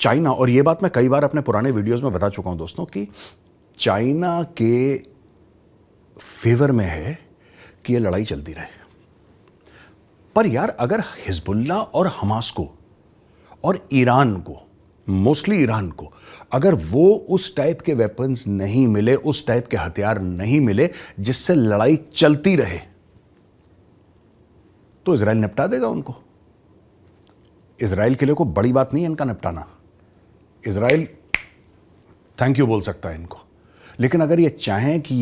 China, और ये बात मैं कई बार अपने पुराने वीडियोस में बता चुका हूं दोस्तों, कि चाइना के फेवर में है कि ये लड़ाई चलती रहे। पर यार, अगर हिजबुल्ला और हमास को और ईरान को, मोस्टली ईरान को, अगर वो उस टाइप के वेपन्स नहीं मिले, उस टाइप के हथियार नहीं मिले जिससे लड़ाई चलती रहे, तो इजराइल निपटा देगा उनको। इजराइल के लिए कोई बड़ी बात नहीं है इनका निपटाना। इजराइल थैंक यू बोल सकता है इनको। लेकिन अगर ये चाहें कि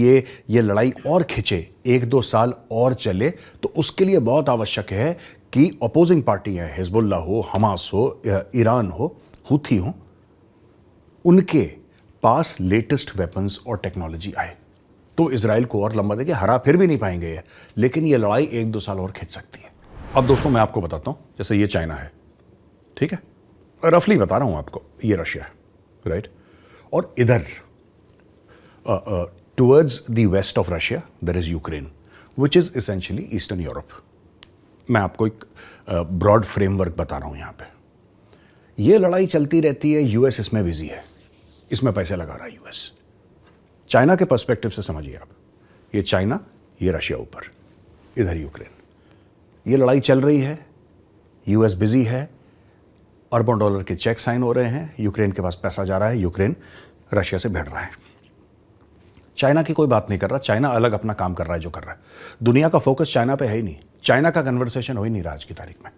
ये लड़ाई और खिंचे, 1-2 साल और चले, तो उसके लिए बहुत आवश्यक है कि अपोजिंग पार्टी है, हिजबुल्ला हो, हमास हो, ईरान हो, हुथी हो, उनके पास लेटेस्ट वेपन्स और टेक्नोलॉजी आए। तो इजराइल को और लंबा देखिए, हरा फिर भी नहीं पाएंगे ये, लेकिन ये लड़ाई 1-2 साल और खिंच सकती है। अब दोस्तों मैं आपको बताता हूं, जैसे ये चाइना है, ठीक है, रफली बता रहा हूं आपको, ये रशिया है, राइट, और इधर towards the west of Russia there is Ukraine, which is essentially eastern Europe. मैं आपको एक ब्रॉड फ्रेमवर्क बता रहा हूं यहां पे। ये लड़ाई चलती रहती है, यूएस इसमें बिजी है, इसमें पैसे लगा रहा है यूएस। चाइना के पर्सपेक्टिव से समझिए आप, ये चाइना, ये रशिया ऊपर, इधर यूक्रेन। ये लड़ाई चल रही है, यूएस बिजी है, अरबों डॉलर के चेक साइन हो रहे हैं, यूक्रेन के पास पैसा जा रहा है, यूक्रेन रशिया से भिड़ रहा है। चाइना की कोई बात नहीं कर रहा, चाइना अलग अपना काम कर रहा है जो कर रहा है। दुनिया का फोकस चाइना पे है ही नहीं, चाइना का कन्वर्सेशन हो ही नहीं रहा आज की तारीख में।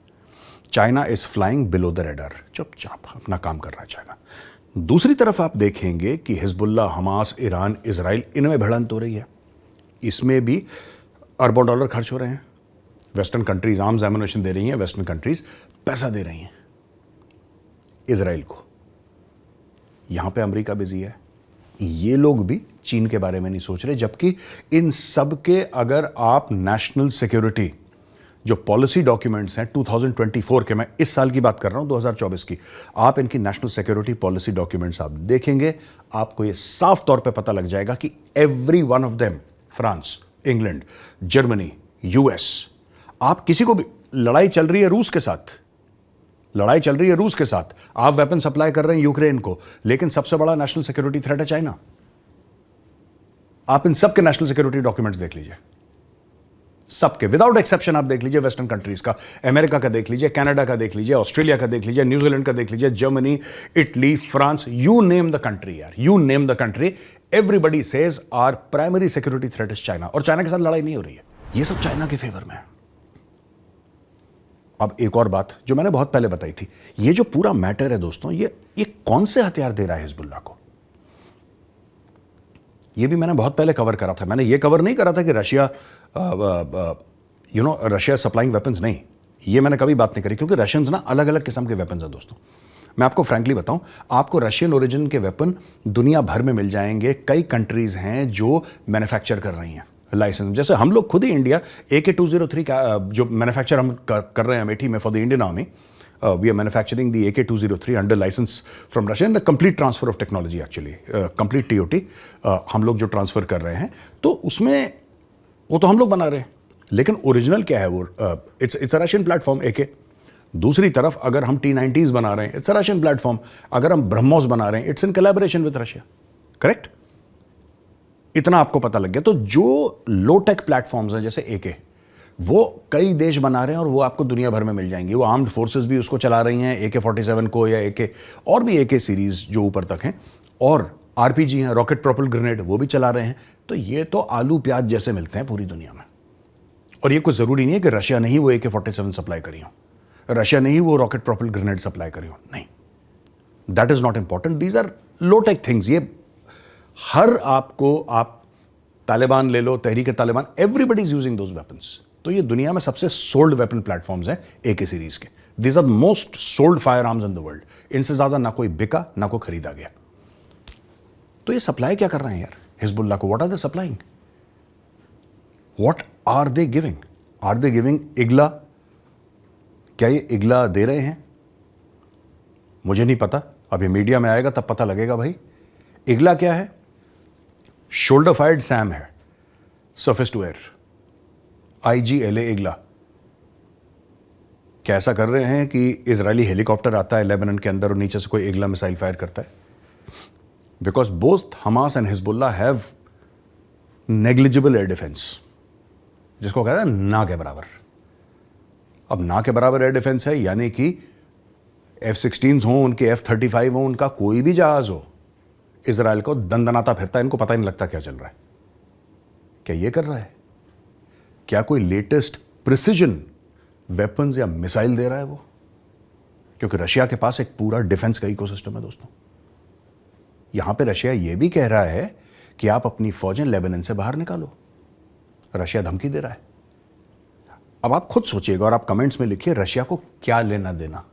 China is flying below the raider, चुपचाप अपना काम कर रहा है चाइना। दूसरी तरफ आप देखेंगे कि हिजबुल्ला, हमास, ईरान, इजराइल, इनमें भिड़ंत हो रही है। इसमें भी अरबों डॉलर खर्च हो रहे हैं। वेस्टर्न कंट्रीज आर्म्स एमुनेशन दे रही हैं, वेस्टर्न कंट्रीज पैसा दे रही हैं इजराइल को। यहां पे अमेरिका बिजी है, ये लोग भी चीन के बारे में नहीं सोच रहे। जबकि इन सब के अगर आप नेशनल सिक्योरिटी जो पॉलिसी डॉक्यूमेंट्स हैं 2024 के, मैं इस साल की बात कर रहा हूं 2024 की, आप इनकी नेशनल सिक्योरिटी पॉलिसी डॉक्यूमेंट्स आप देखेंगे, आपको ये साफ तौर पे पता लग जाएगा कि every one of them, France, England, Germany, US, आप किसी को भी, लड़ाई चल रही है रूस के साथ, लड़ाई चल रही है रूस के साथ, आप वेपन सप्लाई कर रहे हैं यूक्रेन को, लेकिन सबसे बड़ा नेशनल सिक्योरिटी थ्रेट है चाइना। आप इन सबके नेशनल सिक्योरिटी डॉक्यूमेंट्स देख लीजिए, सबके विदाउट एक्सेप्शन आप देख लीजिए, वेस्टर्न कंट्रीज का, अमेरिका का देख लीजिए, कनाडा का देख लीजिए, ऑस्ट्रेलिया का देख लीजिए, न्यूजीलैंड का देख लीजिए, Germany, Italy, France, you name the country यार, you name the country, everybody says our primary security threat is China. और चाइना के साथ लड़ाई नहीं हो रही है, ये सब चाइना के फेवर में है। अब एक और बात जो मैंने बहुत पहले बताई थी, ये जो पूरा मैटर है दोस्तों, ये कौन से हथियार दे रहा है हिजबुल्ला को, ये भी मैंने बहुत पहले कवर करा था। मैंने ये कवर नहीं करा था कि रशिया रशिया सप्लाइंग वेपन्स, नहीं, ये मैंने कभी बात नहीं करी, क्योंकि रशियंस ना अलग अलग किस्म के वेपन्स हैं दोस्तों। मैं आपको फ्रैंकली बताऊं, आपको रशियन ओरिजिन के वेपन दुनिया भर में मिल जाएंगे। कई कंट्रीज हैं जो मैन्युफैक्चर कर रही हैं लाइसेंस, जैसे हम लोग खुद ही इंडिया AK-203 का जो मैन्युफैक्चर हम कर रहे हैं अमेठी में for the Indian Army, we are manufacturing the AK-203 under licence from Russia, and the complete transfer of technology, actually complete TOT हम लोग जो ट्रांसफर कर रहे हैं, तो उसमें वो तो हम लोग बना रहे हैं, लेकिन ओरिजिनल क्या है वो, it's a Russian platform AK। दूसरी तरफ अगर हम T-90s बना रहे हैं, इट्स अ रशियन प्लेटफॉर्म। अगर हम ब्रह्मोस बना रहे हैं, it's in collaboration with Russia, correct. इतना आपको पता लग गया। तो जो लो टेक प्लेटफॉर्म्स हैं जैसे AK, वो कई देश बना रहे हैं और वो आपको दुनिया भर में मिल जाएंगे। वो आर्म्ड फोर्सेस भी उसको चला रही हैं, AK-47 को या AK और भी AK सीरीज जो ऊपर तक हैं, और RPG हैं, रॉकेट प्रोपल ग्रेनेड, वो भी चला रहे हैं। तो ये तो आलू प्याज जैसे मिलते हैं पूरी दुनिया में। और ये कोई जरूरी नहीं है कि रशिया ने ही वो AK-47 सप्लाई करी हो, रशिया ने ही वो रॉकेट प्रोपल ग्रेनेड सप्लाई करी हो, नहीं, that is not important. These are low tech things. ये हर आपको, आप तालिबान ले लो, Tehreek Taliban, everybody is using those weapons. तो ये दुनिया में सबसे सोल्ड वेपन प्लेटफॉर्म्स हैं AK सीरीज के। These are most sold firearms in the world. इनसे ज्यादा ना कोई बिका ना कोई खरीदा गया। तो ये सप्लाई क्या कर रहे हैं यार हिजबुल्ला को? What are they supplying? What are they giving? Are they giving Igla? क्या ये इगला दे रहे हैं? मुझे नहीं पता, अभी मीडिया में आएगा तब पता लगेगा भाई। इगला क्या है? शोल्डर फायर्ड सैम है, सरफेस टू एयर, IGLA इगला। क्या ऐसा कर रहे हैं कि इजरायली हेलीकॉप्टर आता है लेबनान के अंदर और नीचे से कोई एगला मिसाइल फायर करता है? Because both Hamas and Hezbollah have negligible air defence, जिसको कहता है ना के बराबर। अब ना के बराबर एयर डिफेंस है, यानी कि F-16 हो, उनके F-35 हो, उनका कोई भी जहाज हो, इजराइल को दंदनाता फिरता है, इनको पता ही नहीं लगता क्या चल रहा है। क्या ये कर रहा है? क्या कोई लेटेस्ट प्रिसिजन वेपन्स या मिसाइल दे रहा है वो? क्योंकि रशिया के पास एक पूरा डिफेंस का इकोसिस्टम है दोस्तों। यहां पे रशिया ये भी कह रहा है कि आप अपनी फौजें लेबनान से बाहर निकालो। रशिया धमकी दे रहा है। अब आप खुद सोचिएगा और आप कमेंट्स में लिखिए, रशिया को क्या लेना देना